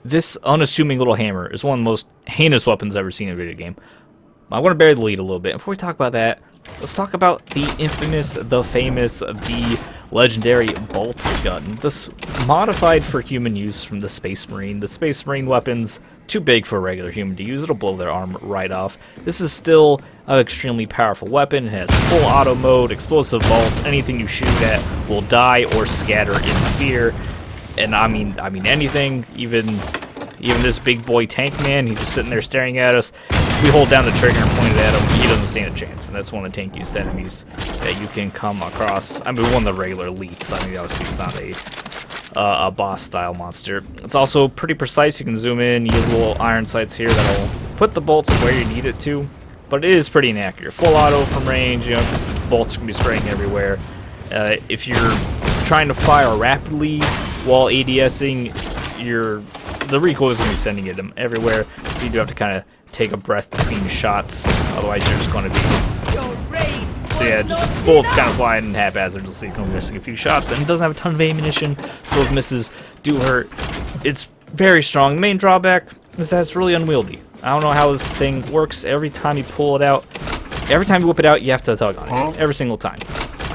this unassuming little hammer is one of the most heinous weapons I've ever seen in a video game. I want to bury the lead a little bit. Before we talk about that, let's talk about the infamous, the famous, the legendary Boltgun. This modified for human use from the Space Marine. The Space Marine weapons, too big for a regular human to use. It'll blow their arm right off. This is still an extremely powerful weapon. It has full auto mode, explosive bolts. Anything you shoot at will die or scatter in fear. And I mean anything, even this big boy tank man, he's just sitting there staring at us. If we hold down the trigger and point it at him, he doesn't stand a chance. And that's one of the tankiest enemies that you can come across. I mean, one of the regular elites. I mean, obviously it's not a boss-style monster. It's also pretty precise. You can zoom in, use little iron sights here that'll put the bolts where you need it to. But it is pretty inaccurate. Full auto from range, you know, bolts can be spraying everywhere. If you're trying to fire rapidly while ADSing, the recoil is going to be sending it everywhere, so you do have to kind of take a breath between shots, otherwise you're just going to be... So yeah, just bullets kind of flying haphazardly, so you can missing a few shots, and it doesn't have a ton of ammunition, so those misses do hurt. It's very strong. The main drawback is that it's really unwieldy. I don't know how this thing works. Every time you pull it out, every time you whip it out, you have to tug on it. Every single time.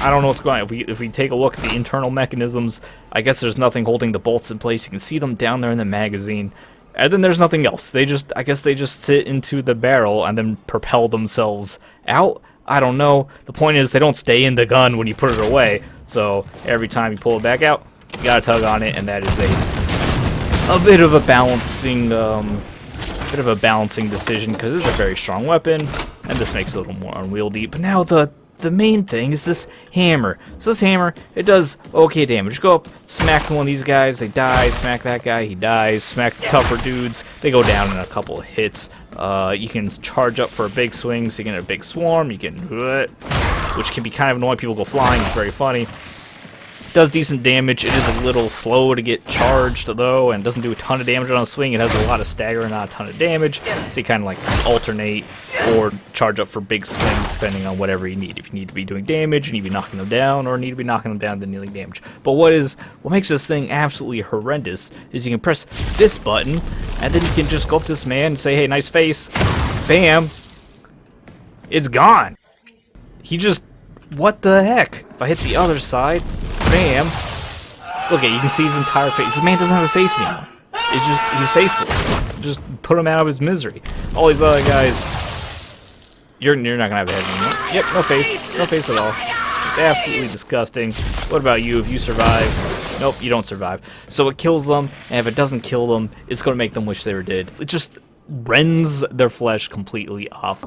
I don't know what's going on. If we take a look at the internal mechanisms, I guess there's nothing holding the bolts in place. You can see them down there in the magazine. And then there's nothing else. I guess they just sit into the barrel and then propel themselves out. I don't know. The point is they don't stay in the gun when you put it away. So every time you pull it back out, you gotta tug on it, and that is a bit of a balancing decision, because it's a very strong weapon, and this makes it a little more unwieldy. But now the main thing is this hammer. So this hammer, it does okay damage. Go up, smack one of these guys, they die. Smack that guy, he dies. Smack the tougher dudes, they go down in a couple of hits. You can charge up for a big swing, so you can get a big swarm. You can, which can be kind of annoying. People go flying. It's very funny. Does decent damage. It is a little slow to get charged, though, and doesn't do a ton of damage on a swing. It has a lot of stagger and not a ton of damage, so you kind of like alternate or charge up for big swings depending on whatever you need. If you need to be doing damage, you need to be knocking them down, or need to be knocking them down then dealing damage. But what makes this thing absolutely horrendous is you can press this button, and then you can just go up to this man and say, "Hey, nice face." Bam! It's gone. What the heck? If I hit the other side, bam. Look at, you can see his entire face. This man doesn't have a face anymore. He's faceless. Just put him out of his misery. All these other guys, you're not gonna have a head anymore. Yep, no face. No face at all. It's absolutely disgusting. What about you? If you survive? Nope, you don't survive. So it kills them, and if it doesn't kill them, it's gonna make them wish they were dead. It just rends their flesh completely off.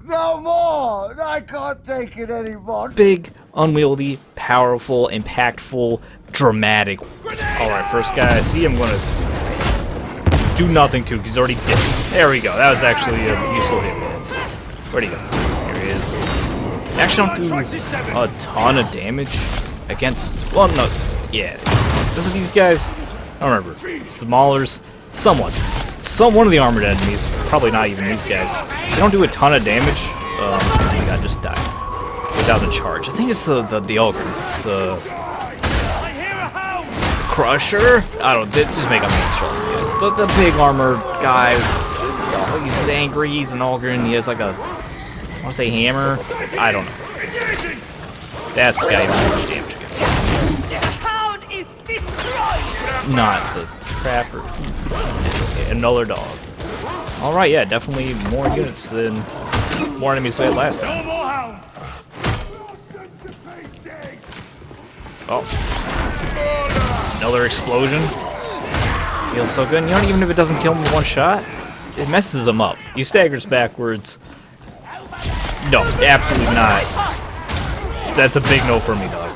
No more! I can't take it anymore. Big, unwieldy, powerful, impactful, dramatic. Alright, first guy I see, I'm gonna do nothing to, he's already dead. There we go, that was actually a useful hit. Where'd he go? Here he is. Actually don't do a ton of damage against, well, no, yeah. Doesn't these guys, I don't remember, Maulers, somewhat. One of the armored enemies, probably not even these guys, they don't do a ton of damage. Oh my god, just died without the charge. I think it's the Ogrins, the Crusher. I don't. Just make up names for all these guys. The big armored guy. Oh, he's angry. He's an Ogryn. He has like a, I want to say hammer. I don't know. That's the guy who does much damage against. Not the trapper. Okay, another dog. Alright, yeah, definitely more units than more enemies we had last time. Oh. Another explosion. Feels so good. And you know, even if it doesn't kill him in one shot, it messes him up. He staggers backwards. No, absolutely not. That's a big no for me, dog.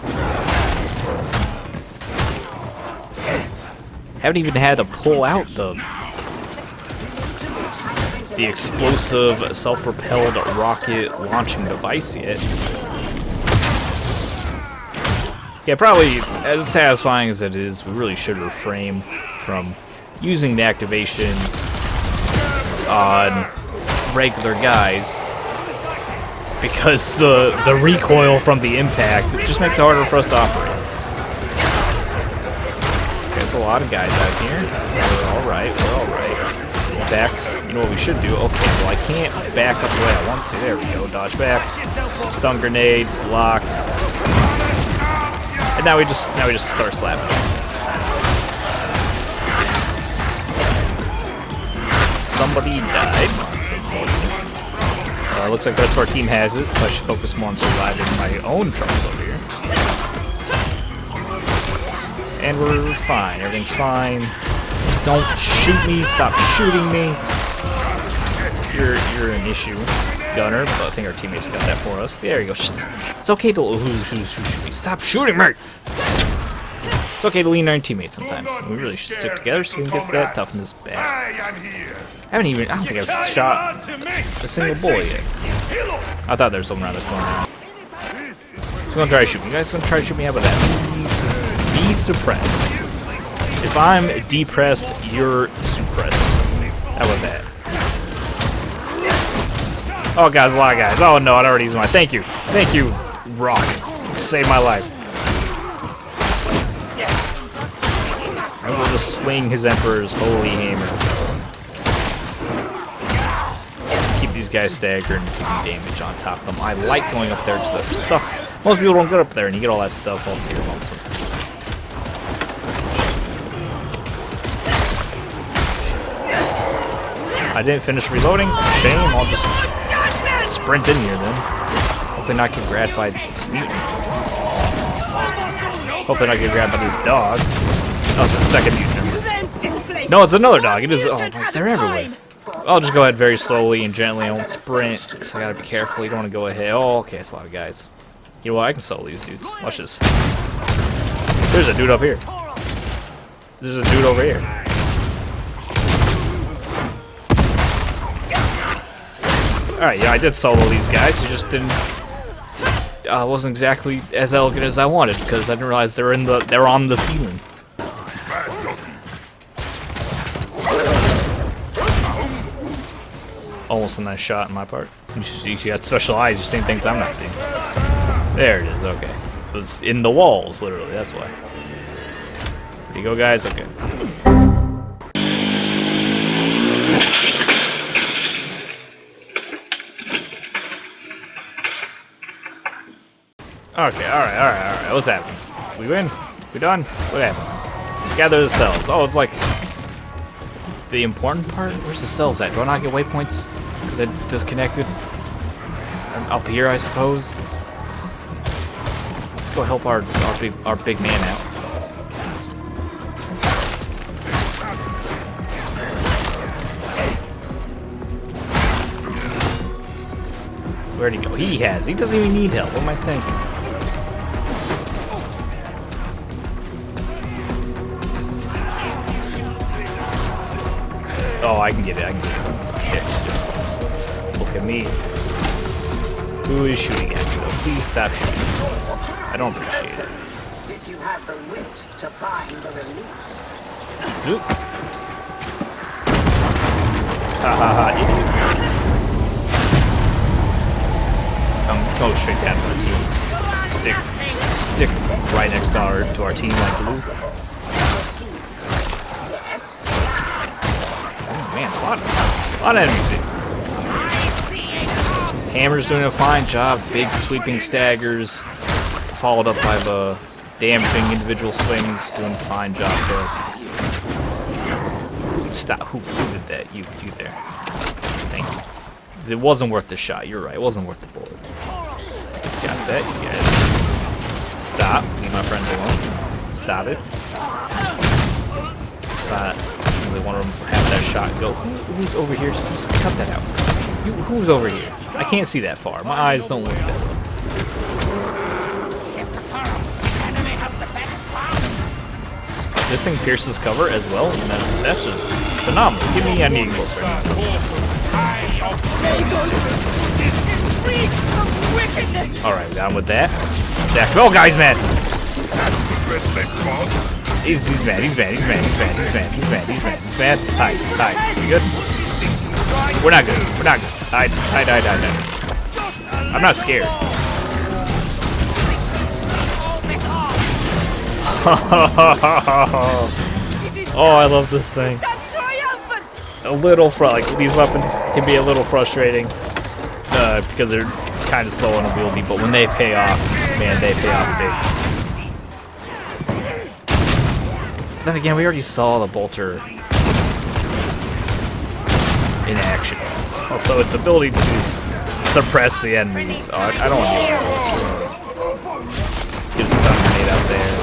Haven't even had to pull out the explosive self-propelled rocket launching device yet. Yeah, probably as satisfying as it is, we really should refrain from using the activation on regular guys, because the recoil from the impact, it just makes it harder for us to operate. Okay, There's a lot of guys out here. We're alright, we're alright. In fact, you know what we should do? Okay, well I can't back up the way I want to. There we go, dodge back. Stun grenade, block. And now we just start slapping. Somebody died. Looks like the rest of our team has it, so I should focus more on surviving my own troubles over here. And we're fine. Everything's fine. Don't shoot me. Stop shooting me. You're an issue, Gunner, but I think our teammates got that for us. There you go. It's okay to shoot me. Stop shooting me. It's okay to lean on our teammates sometimes. We really should stick together so we can get that toughness back. I don't think I've shot a single bullet yet. I thought there was someone around the corner. He's gonna try to shoot me. You guys gonna try to shoot me? How about that? Be suppressed. If I'm depressed, you're suppressed. How about that? Oh, guys, a lot of guys. Oh no, I'd already used mine. Thank you, Rock. Saved my life. I will just swing his Emperor's holy hammer. Keep these guys staggered and keeping damage on top of them. I like going up there because there's stuff. Most people don't get up there and you get all that stuff all to your lonesome. I didn't finish reloading. Shame. I'll just sprint in here then. Hopefully not get grabbed by this mutant. Hopefully not get grabbed by this dog. Oh, it's the second mutant. No, it's another dog. It is. Oh, they're everywhere. I'll just go ahead very slowly and gently. I won't sprint because I gotta be careful. You don't want to go ahead. Oh, okay, that's a lot of guys. You know what? I can solo these dudes. Watch this. There's a dude up here. There's a dude over here. Alright, yeah, I did solo these guys. It just didn't. Wasn't exactly as elegant as I wanted because I didn't realize they're on the ceiling. Almost a nice shot on my part. You got special eyes. You're seeing things I'm not seeing. There it is. Okay, it was in the walls, literally. That's why. There you go, guys. Okay. Okay, alright. What's happening? We win? We done? What happened? Gather the cells. Oh, it's like the important part? Where's the cells at? Do I not get waypoints? Because I disconnected? Up here, I suppose? Let's go help our big man out. Where'd he go? He doesn't even need help. What am I thinking? Oh, I can get it. Okay. Look at me. Who is shooting at me? Please stop shooting. I don't appreciate it. If you have the wit to find the release. Oop. Ha ha ha, idiots. Go straight down to our team. Stick right next to our team like glue. Man, a lot of enemies here. Hammer's doing a fine job. Big sweeping staggers, followed up by the damaging individual swings. Doing a fine job for us. Stop. Who did that? You there. Thank you. It wasn't worth the shot. You're right. It wasn't worth the bullet. Just got that, you guys. Stop. Leave my friends alone. Stop it. Stop. They want to have that shot go. Who's over here? Just cut that out. Who's over here? I can't see that far. My eyes don't work that well. This thing pierces cover as well, and that's just phenomenal. Give me an eagle for Alright, we got him with that. Jack. Oh, guy's mad! He's mad. Hide. You good? We're not good. Hide. I'm not scared. Oh, I love this thing. A little like these weapons can be a little frustrating because they're kind of slow and unwieldy, but when they pay off, man, they pay off big. Then again, we already saw the bolter in action. Also, its ability to suppress the enemies. Oh, I don't want to do this. Get a stun grenade out there.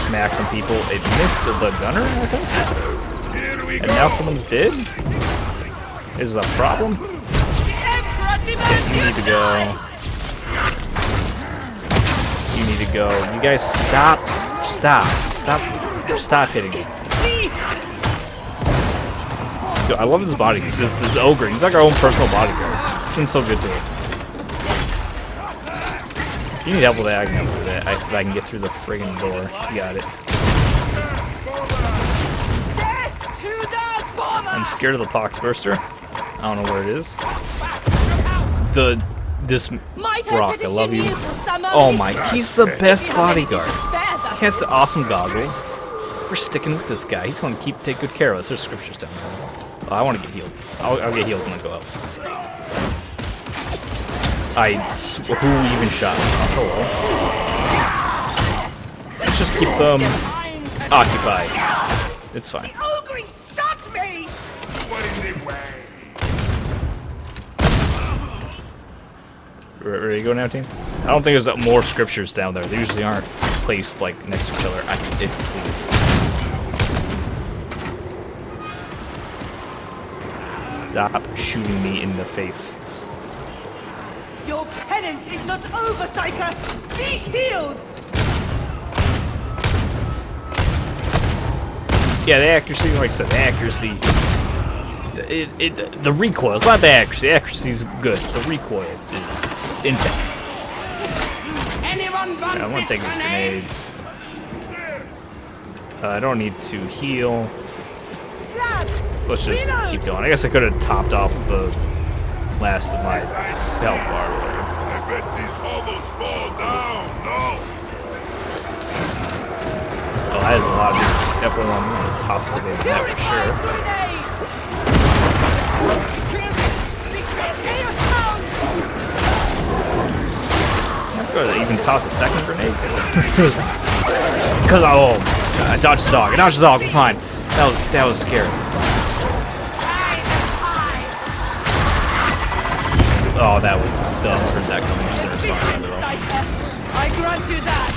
Smack some people. It missed the gunner, I think. And now someone's dead? Is this a problem? You need to go. You need to go. You guys stop. Stop hitting me. Dude, I love this bodyguard. This ogre. He's like our own personal bodyguard. It's been so good to us. If you need help with that, I can help with that. If I can get through the friggin' door. You got it. I'm scared of the Poxburster. I don't know where it is. This rock, I love you. Oh my, he's the best bodyguard. He has the awesome goggles. We're sticking with this guy. He's going to take good care of us. There's scriptures down there. Oh, I want to get healed. I'll get healed when I go out. Who even shot me? Oh, hello. Let's just keep them occupied. It's fine. Ready to go now, team? I don't think there's more scriptures down there. They usually aren't placed like next to each other. Please. Stop shooting me in the face. Your penance is not over, Psyker! Be healed! Yeah, the accuracy, like I said, the accuracy. The recoil, it's not the accuracy. The accuracy is good. The recoil is intense. Anyone I want to take these grenades. I don't need to heal. Let's just keep going. I guess I could have topped off the last of my health bar. I bet these almost fall down. No. Oh, that is a lot of damage. Definitely want to toss a grenade in that for sure. I'm going to even toss a second grenade. Because oh, I dodged the dog. I dodged the dog. We're fine. That was scary. Oh, that was dumb. Heard that coming. Shouldn't respond to that at all. I grant you that.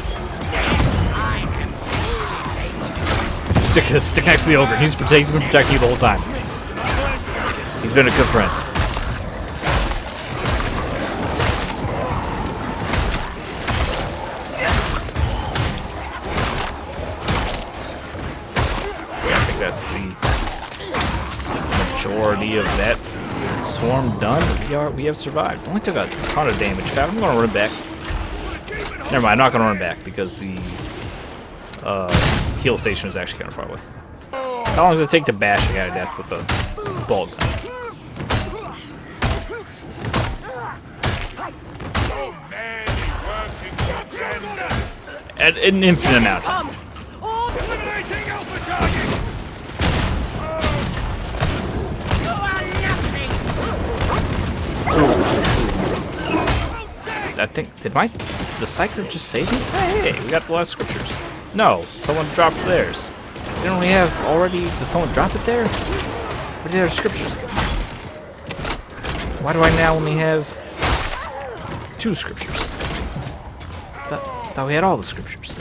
Stick next to the ogre. He's been protecting you the whole time. He's been a good friend. Yeah, I think that's the majority of that swarm done. We have survived. Only took a ton of damage. I'm gonna run back. Never mind, I'm not gonna run back because the heal station is actually kind of far away. How long does it take to bash a guy to death with a Boltgun? At an infinite amount of time. I think, did the Psyker just save me? Hey, we got the last scriptures. No, someone dropped theirs. Didn't we have already, did someone drop it there? Where did our scriptures go? Why do I now only have 2 scriptures? Thought we had all the scriptures.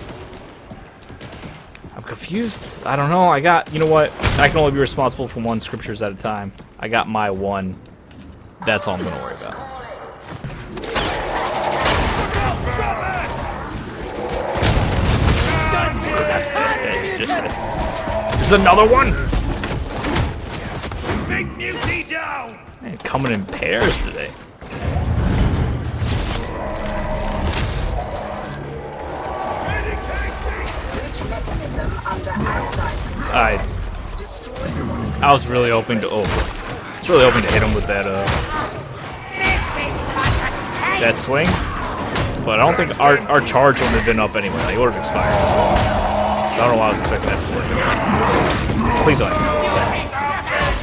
I'm confused. I don't know. You know what? I can only be responsible for 1 scriptures at a time. I got my 1. That's all I'm gonna worry about. There's another one! Big mutie down! Man, coming in pairs today. I was really hoping to it's really hoping to hit him with that that swing. But I don't think our charge wouldn't have been up anyway. Like, it would have expired. I don't know why I was expecting that to work. Please don't.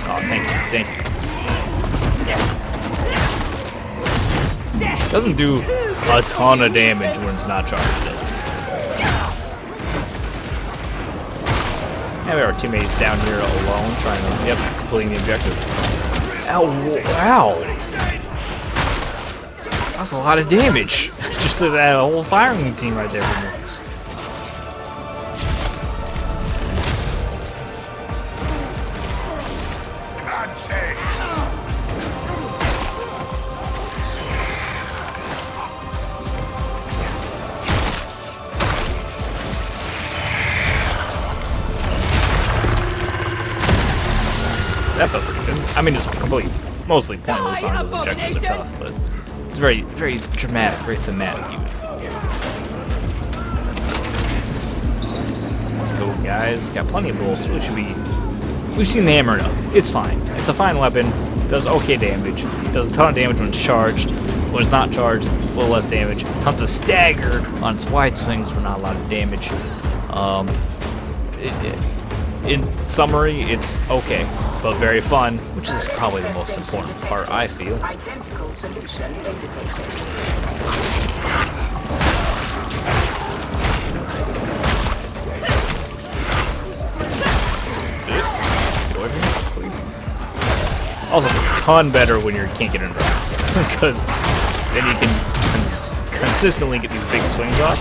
Oh, thank you, thank you. Doesn't do a ton of damage when it's not charged. Yeah, we have our teammates down here alone, trying to, completing the objective. Ow, wow. That's a lot of damage. Just to that whole firing team right there from me. That felt pretty good. I mean, it's mostly pointless on those objectives are tough, but it's very, very dramatic, very thematic even. Let's go, guys. Got plenty of bullets. We've seen the hammer enough. It's fine. It's a fine weapon. Does okay damage. Does a ton of damage when it's charged. When it's not charged, a little less damage. Tons of stagger on its wide swings for not a lot of damage. In summary, it's okay, but very fun, which is probably the most important part, I feel. Identical solution indicated. Get away from me, please. Also, a ton better when you can't get in round, because then you can consistently get these big swings off.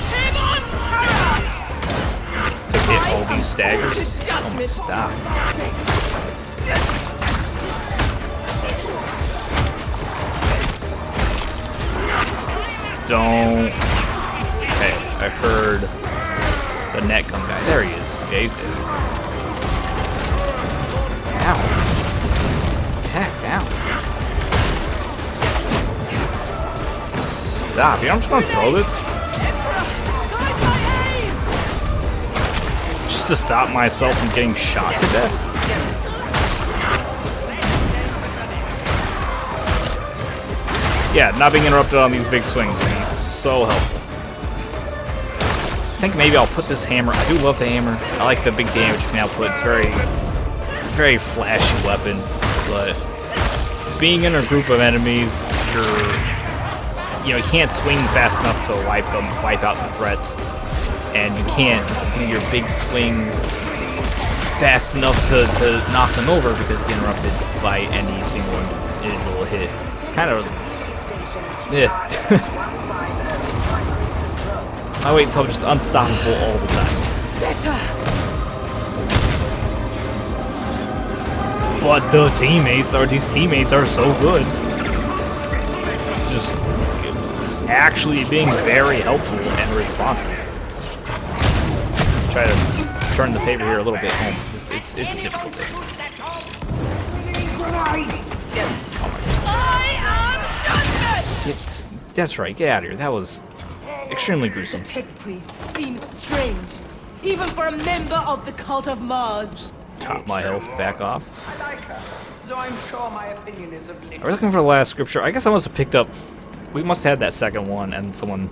To hit all these staggers. Oh my, stop. Don't. Hey, I heard the net come guy. There he is. Yeah, he's dead. Ow. Heck, ow. Stop. You know, I'm just gonna throw this. Just to stop myself from getting shot to death. Yeah, not being interrupted on these big swings would be so helpful. I think maybe I'll put this hammer. I do love the hammer. I like the big damage output. It's very, very flashy weapon. But being in a group of enemies, you can't swing fast enough to wipe out the threats, and you can't do your big swing fast enough to knock them over because you get interrupted by any single individual hit. It's kind of I wait until I'm just unstoppable all the time. But these teammates are so good. Just actually being very helpful and responsive. Try to turn the favor here a little bit home. It's difficult. That's right, get out of here. That was extremely gruesome. The tech priest seems strange, even for a member of the cult of Mars. Top my health, back off. I like her, so I'm sure my opinion is of little. Are we looking for the last scripture? I guess I must have picked up. We must have had that second one, and someone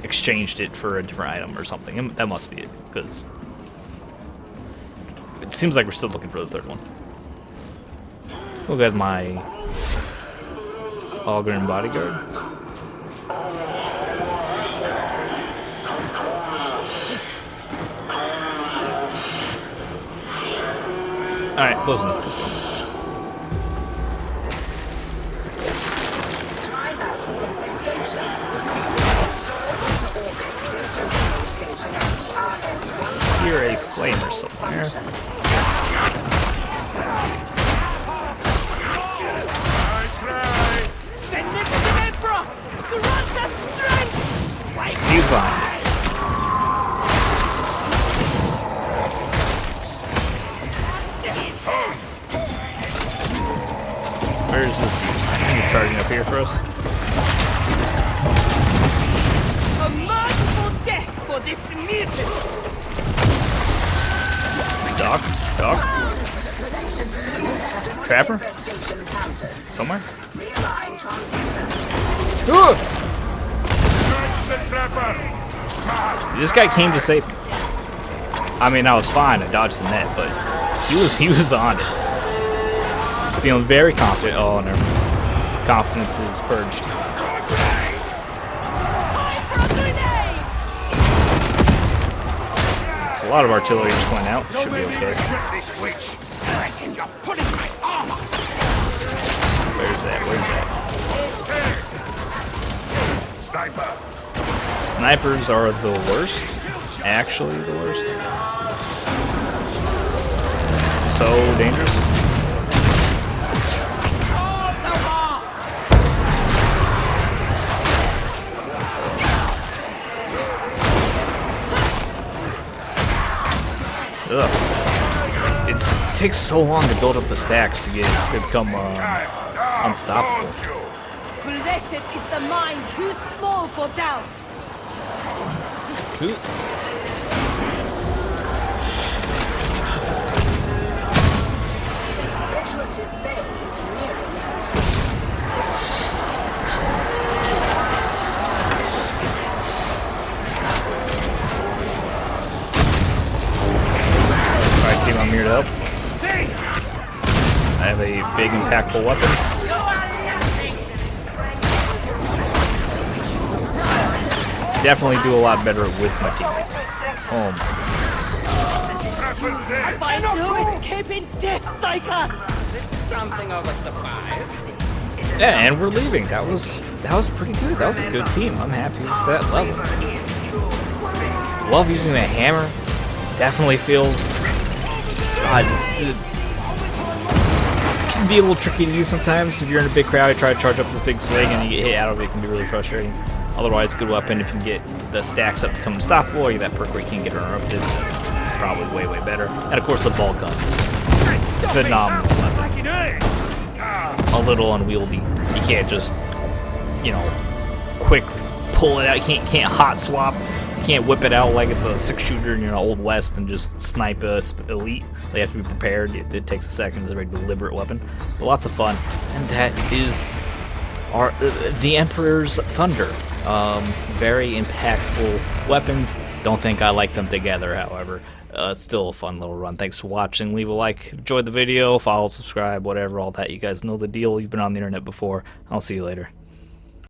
exchanged it for a different item or something. That must be it, because it seems like we're still looking for the third one. Look at my Boltgun bodyguard. Alright, close enough. Let's go. Try that infestation. Hear a flamer somewhere. He's behind us. Where is this? I think he's charging up here for us. A merciful death for this mutant! Doc? Trapper? Somewhere? This guy came to save me. I mean, I was fine. I dodged the net, but he was on it. Feeling very confident. Oh, never mind. Confidence is purged. It's a lot of artillery just went out. Should be okay. Where's that? Where's that? Sniper. Snipers are the worst. Actually, the worst. So dangerous. Ugh. It takes so long to build up the stacks to become unstoppable. Blessed is the mind too small for doubt. Ooh. Iterative phase nearing. Alright, team, I'm here to help. I have a big, impactful weapon. Definitely do a lot better with my teammates. Oh my. Find no escaping death, Psyker! This is something of a surprise. Yeah, and we're leaving. That was pretty good. That was a good team. I'm happy with that level. Love using the hammer. Definitely feels. God, it can be a little tricky to do sometimes. If you're in a big crowd, you try to charge up this big swing and you get hit out of it. It can be really frustrating. Otherwise, good weapon if you can get the stacks up to become unstoppable, or you get that perk where you can't get interrupted. It's probably way, way better. And of course, the Boltgun. Phenomenal weapon. A little unwieldy. You can't just, you know, quick pull it out. You can't hot swap. You can't whip it out like it's a 6-shooter in Old West and just snipe a elite. They have to be prepared. It takes a second. It's a very deliberate weapon. But lots of fun. And that is the Emperor's Thunder. Very impactful weapons. Don't think I like them together, however. Still a fun little run. Thanks for watching. Leave a like. Enjoy the video. Follow, subscribe, whatever, all that. You guys know the deal. You've been on the internet before. I'll see you later.